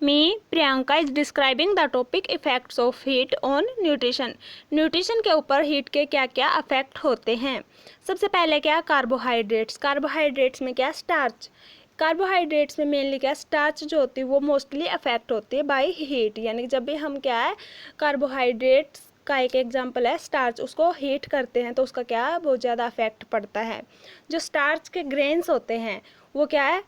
Me, Priyanka is describing the topic effects of heat on nutrition. Nutrition के ऊपर heat के क्या क्या अफेक्ट होते हैं। सबसे पहले क्या, कार्बोहाइड्रेट्स। कार्बोहाइड्रेट्स में क्या, स्टार्च। कार्बोहाइड्रेट्स में मेनली क्या, स्टार्च जो होती है वो मोस्टली अफेक्ट होती है बाय हीट, यानी कि जब भी हम क्या है, कार्बोहाइड्रेट्स का एक एग्जांपल है स्टार्च, उसको हीट करते हैं तो उसका क्या है, बहुत ज़्यादा अफेक्ट पड़ता है। जो स्टार्च के ग्रेन्स होते हैं वो क्या है,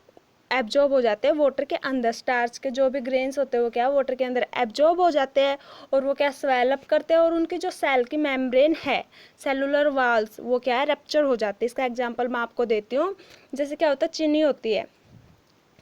एब्जॉर्ब हो जाते हैं वाटर के अंदर। स्टार्च के जो भी ग्रेन्स होते हैं वो क्या, वाटर के अंदर एब्जॉर्ब हो जाते हैं और वो क्या, स्वेलअप करते हैं और उनकी जो सेल की मेम्ब्रेन है, सेलुलर वाल्स, वो क्या है, रप्चर हो जाती है। इसका एग्जांपल मैं आपको देती हूँ। जैसे क्या होता है, चीनी होती है,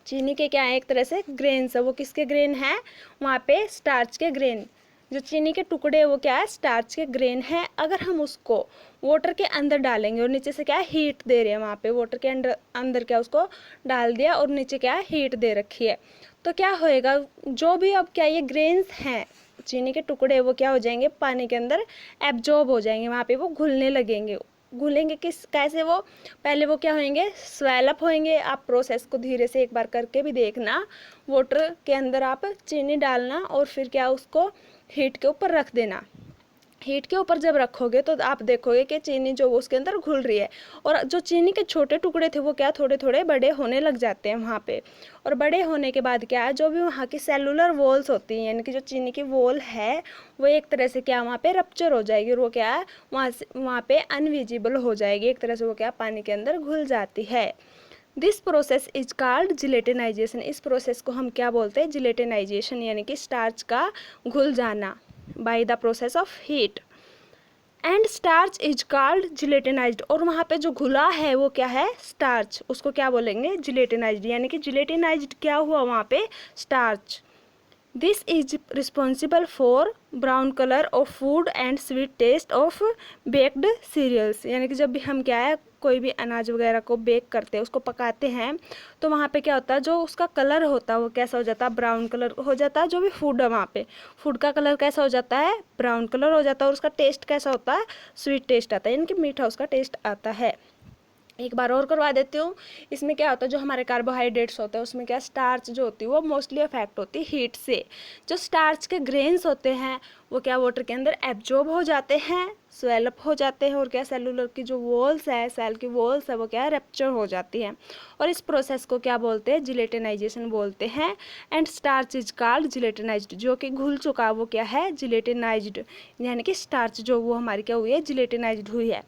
चीनी के क्या है, एक तरह से ग्रेन्स है, वो किसके ग्रेन है, वहाँ पे स्टार्च के ग्रेन। जो चीनी के टुकड़े वो क्या है, स्टार्च के ग्रेन है। अगर हम उसको वाटर के अंदर डालेंगे और नीचे से क्या है, हीट दे रहे हैं, वहाँ पे वाटर के अंदर अंदर क्या, उसको डाल दिया और नीचे क्या है, हीट दे रखी है, तो क्या होएगा, जो भी अब क्या, ये ग्रेन्स हैं, चीनी के टुकड़े, वो क्या हो जाएंगे, पानी के अंदर एब्जॉर्ब हो जाएंगे, वहाँ पे वो घुलने लगेंगे। घुलेंगे किस कैसे, वो पहले वो क्या होंगे, स्वेलअप होंगे। आप प्रोसेस को धीरे से एक बार करके भी देखना। वाटर के अंदर आप चीनी डालना और फिर क्या, उसको हीट के ऊपर रख देना। हीट के ऊपर जब रखोगे तो आप देखोगे कि चीनी जो उसके अंदर घुल रही है, और जो चीनी के छोटे टुकड़े थे वो क्या, थोड़े थोड़े बड़े होने लग जाते हैं वहाँ पे। और बड़े होने के बाद क्या है, जो भी वहाँ की सेलुलर वॉल्स होती हैं, यानी कि जो चीनी की वॉल है वो एक तरह से क्या, वहाँ पे रप्चर हो जाएगी और वो क्या है, वहाँ पे अनविजिबल हो जाएगी, एक तरह से वो क्या, पानी के अंदर घुल जाती है। This process is called gelatinisation. इस प्रोसेस को हम क्या बोलते हैं, जिलेटिनाइजेशन, यानी कि स्टार्च का घुल जाना by the process of heat. And starch is called gelatinised, और वहाँ पे जो घुला है वो क्या है, स्टार्च, उसको क्या बोलेंगे, जिलेटिनाइज्ड, यानी कि जिलेटिनाइज्ड क्या हुआ वहाँ पे, starch. This is responsible for brown colour of food and sweet taste of baked cereals, यानी कि जब भी हम क्या है, कोई भी अनाज वगैरह को बेक करते हैं, उसको पकाते हैं, तो वहाँ पे क्या होता है, जो उसका कलर होता है वो कैसा हो जाता है, ब्राउन कलर हो जाता है। जो भी फूड है वहाँ पे, फूड का कलर कैसा हो जाता है, ब्राउन कलर हो जाता है, और उसका टेस्ट कैसा होता है, स्वीट टेस्ट आता है, यानी कि मीठा उसका टेस्ट आता है। एक बार और करवा देती हूँ। इसमें क्या होता है, जो हमारे कार्बोहाइड्रेट्स होते हैं उसमें क्या, स्टार्च जो होती है वो मोस्टली अफेक्ट होती है हीट से। जो स्टार्च के ग्रेन्स होते हैं वो क्या, वाटर के अंदर एब्जॉर्ब हो जाते हैं, स्वेलअप हो जाते हैं, और क्या, सेलुलर की जो वॉल्स है, सेल की वॉल्स है, वो क्या, रप्चर हो जाती है। और इस प्रोसेस को क्या बोलते हैं, जिलेटिनाइजेशन बोलते हैं। एंड स्टार्च इज कॉल्ड जिलेटिनाइज्ड, जो कि घुल चुका वो क्या है, जिलेटिनाइज्ड, यानी कि स्टार्च जो वो हमारी क्या हुई है, जिलेटिनाइज्ड हुई है।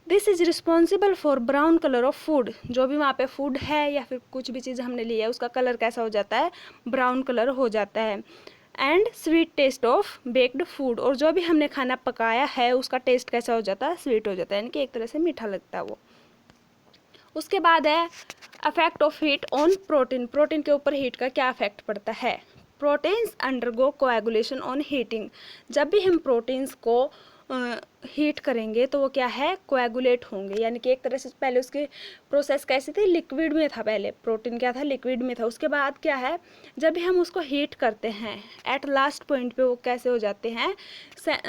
This is responsible for brown colour of food, जो भी वहाँ पे फूड है या फिर कुछ भी चीज़ हमने ली है उसका कलर कैसा हो जाता है, ब्राउन कलर हो जाता है। And sweet taste of baked food, और जो भी हमने खाना पकाया है उसका टेस्ट कैसा हो जाता है, स्वीट हो जाता है, यानी कि एक तरह से मीठा लगता है वो। उसके बाद है affect of heat on protein. Protein के ऊपर हीट का क्या अफेक्ट पड़ता है। Proteins undergo coagulation on heating. जब भी हम प्रोटीन्स को हीट करेंगे तो वो क्या है, कोएगुलेट होंगे, यानी कि एक तरह से पहले उसकी प्रोसेस कैसी थी, लिक्विड में था, पहले प्रोटीन क्या था, लिक्विड में था। उसके बाद क्या है, जब भी हम उसको हीट करते हैं एट लास्ट पॉइंट पे वो कैसे हो जाते हैं,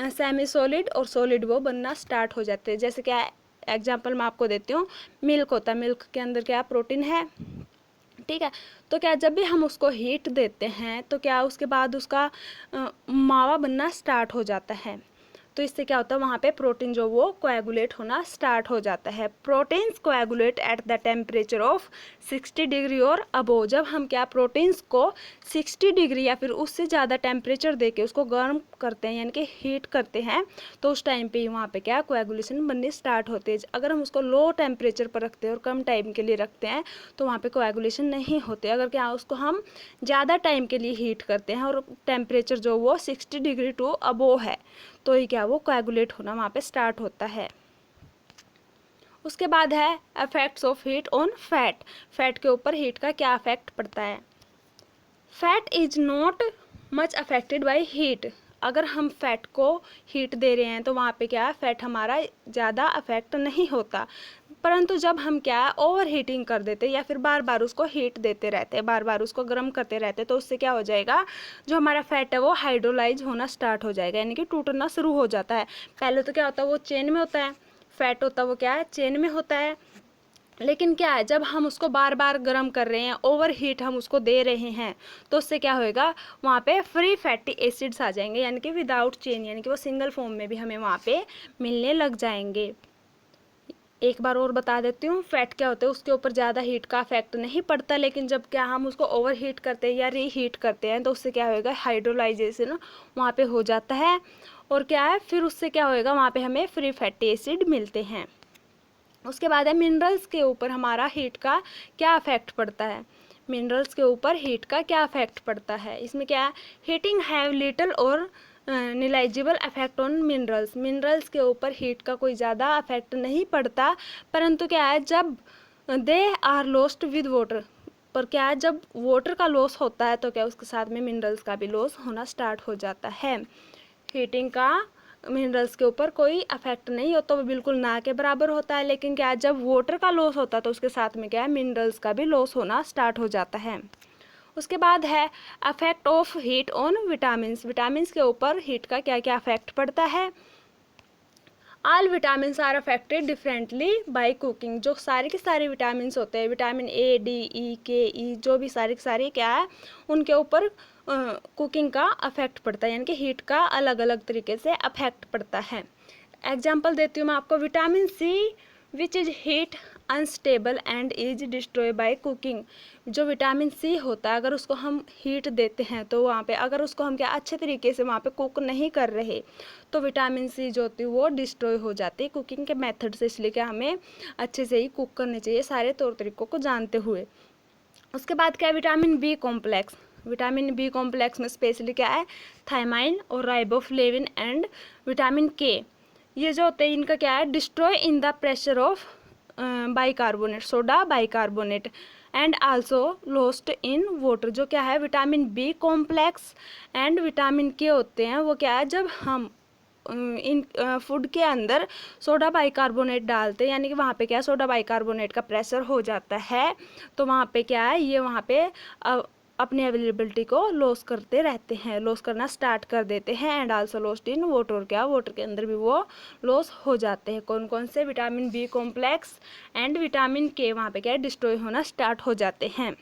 सेमी सॉलिड और सॉलिड वो बनना स्टार्ट हो जाते हैं। जैसे क्या, एग्जाम्पल मैं आपको देती हूँ, मिल्क होता है, मिल्क के अंदर क्या प्रोटीन है, ठीक है। तो क्या, जब भी हम उसको हीट देते हैं तो क्या, उसके बाद उसका मावा बनना स्टार्ट हो जाता है, तो इससे क्या होता है, वहाँ पे प्रोटीन जो वो कोएगुलेट होना स्टार्ट हो जाता है। Proteins coagulate at the temperature of 60 degree और अबोव। जब हम क्या, प्रोटीन्स को 60 डिग्री या फिर उससे ज़्यादा टेम्परेचर दे के उसको गर्म करते हैं, यानी कि हीट करते हैं, तो उस टाइम पे ही वहाँ पे क्या, कोएगुलेशन बननी स्टार्ट होती है। अगर हम उसको लो टेम्परेचर पर रखते हैं और कम टाइम के लिए रखते हैं तो वहाँ पे कोएगुलेशन नहीं होते। अगर क्या, उसको हम ज़्यादा टाइम के लिए हीट करते हैं और टेम्परेचर जो वो 60 डिग्री टू अबोव है, तो ही क्या, वो कोएगुलेट होना वहाँ पे स्टार्ट होता है। उसके बाद है effects of heat on fat. Fat के ऊपर हीट का क्या इफेक्ट पड़ता है। Fat is not much affected by heat. अगर हम फैट को हीट दे रहे हैं तो वहाँ पे क्या है, फैट हमारा ज़्यादा अफेक्ट नहीं होता। परंतु जब हम क्या, ओवर हीटिंग कर देते हैं या फिर बार बार उसको हीट देते रहते हैं, बार बार उसको गर्म करते रहते हैं, तो उससे क्या हो जाएगा, जो हमारा फैट है वो हाइड्रोलाइज होना स्टार्ट हो जाएगा, यानी कि टूटना शुरू हो जाता है। पहले तो क्या होता है, वो चेन में होता है, फैट होता है वो क्या है, चेन में होता है, लेकिन क्या है, जब हम उसको बार बार गर्म कर रहे हैं, ओवर हीट हम उसको दे रहे हैं, तो उससे क्या होएगा, वहाँ पे फ्री फैटी एसिड्स आ जाएंगे, यानी कि विदाउट चेन, यानी कि वो सिंगल फॉर्म में भी हमें वहाँ पे मिलने लग जाएंगे। एक बार और बता देती हूँ, फैट क्या होता है, उसके ऊपर ज़्यादा हीट का इफेक्ट नहीं पड़ता, लेकिन जब क्या हम उसको ओवर हीट करते हैं या रीहीट करते हैं, तो उससे क्या होएगा, हाइड्रोलाइजेशन वहाँ पे हो जाता है, और क्या है फिर उससे क्या होएगा, वहाँ पे हमें फ्री फैटी एसिड मिलते हैं। उसके बाद है मिनरल्स के ऊपर हमारा हीट का क्या इफेक्ट पड़ता है। मिनरल्स के ऊपर हीट का क्या इफेक्ट पड़ता है, इसमें क्या है, हीटिंग हैव लिटिल और निलाइजिबल इफेक्ट ऑन मिनरल्स। मिनरल्स के ऊपर हीट का कोई ज़्यादा इफेक्ट नहीं पड़ता, परंतु क्या है, जब they are lost with water, पर क्या है, जब वाटर का लॉस होता है तो क्या उसके साथ में मिनरल्स का भी लॉस होना स्टार्ट हो जाता है। हीटिंग का मिनरल्स के ऊपर कोई इफेक्ट नहीं होता, वो बिल्कुल ना के बराबर होता है, लेकिन क्या जब वाटर का लॉस होता है तो उसके साथ में क्या है, मिनरल्स का भी लॉस होना स्टार्ट हो जाता है। उसके बाद है affect of heat on vitamins. Vitamins के ऊपर हीट का क्या क्या इफेक्ट पड़ता है। All vitamins are affected differently by cooking. जो सारे के सारे विटामिन्स होते हैं, विटामिन ए, डी, ई, के, ई, जो भी सारे के सारे क्या है, उनके ऊपर कुकिंग का अफेक्ट पड़ता है, यानी कि हीट का अलग अलग तरीके से अफेक्ट पड़ता है। एग्जाम्पल देती हूँ मैं आपको, vitamin C which is heat unstable and is destroy by cooking. जो विटामिन सी होता है, अगर उसको हम हीट देते हैं तो वहाँ पे, अगर उसको हम क्या अच्छे तरीके से वहाँ पे कुक नहीं कर रहे, तो विटामिन सी जो होती है वो डिस्ट्रॉय हो जाती है कुकिंग के मेथड से। इसलिए क्या हमें अच्छे से ही कुक करने चाहिए, सारे तौर तरीकों को जानते हुए। उसके बाद क्या है, vitamin B complex. Vitamin B complex में स्पेशली क्या है, थायमाइन और राइबोफ्लेविन एंड विटामिन के, ये जो होते हैं इनका क्या है, destroy in the pressure of bicarbonate, soda bicarbonate and also lost in water. जो क्या है, vitamin B complex and vitamin K होते हैं, वो क्या है, जब हम इन फूड के अंदर सोडा बाइकार्बोनेट डालते हैं, यानी कि वहाँ पे क्या है, सोडा बाइकार्बोनेट का प्रेशर हो जाता है, तो वहाँ पे क्या है, ये वहाँ पे अपनी अवेलेबिलिटी को लॉस करते रहते हैं, लॉस करना स्टार्ट कर देते हैं। And also lost in water, क्या वाटर के अंदर भी वो लॉस हो जाते हैं। कौन कौन से, vitamin B complex and vitamin K, वहाँ पे क्या है, डिस्ट्रॉय होना स्टार्ट हो जाते हैं।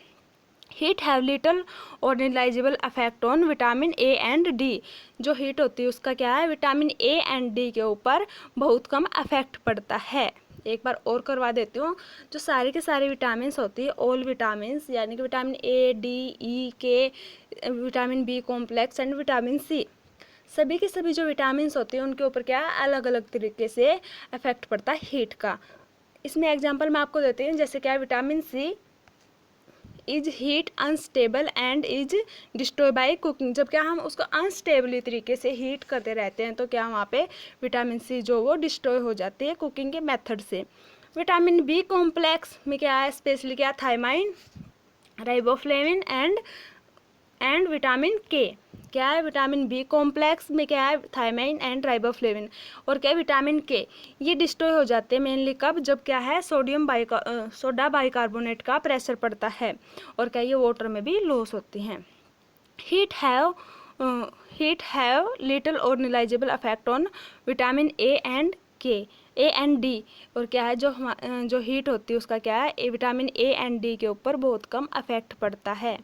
Heat have little or negligible effect on vitamin A and D. जो हीट होती है उसका क्या है, विटामिन ए एंड डी के ऊपर बहुत कम अफेक्ट पड़ता है। एक बार और करवा देती हूँ, जो सारे के सारे विटामिन होती है, ऑल विटामिन, यानी कि vitamin A, D, E, K, vitamin B complex and vitamin C, सभी के सभी जो विटामिन होते हैं उनके ऊपर क्या अलग अलग तरीके से इफेक्ट पड़ता है हीट का। इसमें एग्जांपल मैं आपको देती हूँ, जैसे क्या है, vitamin C is heat unstable and is destroy by cooking. जब क्या हम उसको अनस्टेबली तरीके से हीट करते रहते हैं, तो क्या वहाँ पे विटामिन सी जो वो डिस्ट्रॉय हो जाती है कुकिंग के मेथड से। विटामिन बी कॉम्प्लेक्स में क्या है, स्पेशली क्या, थायमाइन, राइबोफ्लेविन एंड विटामिन के। क्या है, विटामिन बी कॉम्प्लेक्स में क्या है, थायमाइन एंड राइबोफ्लेविन, और क्या विटामिन के, ये डिस्ट्रॉय हो जाते हैं मेनली कब, जब क्या है, सोडा बाइकार्बोनेट का प्रेशर पड़ता है, और क्या ये वाटर में भी लॉस होती हैं। Heat have little or negligible effect on vitamin A and K, A and D, और क्या है, जो हीट होती है उसका क्या है, विटामिन ए एंड डी के ऊपर बहुत कम अफेक्ट पड़ता है।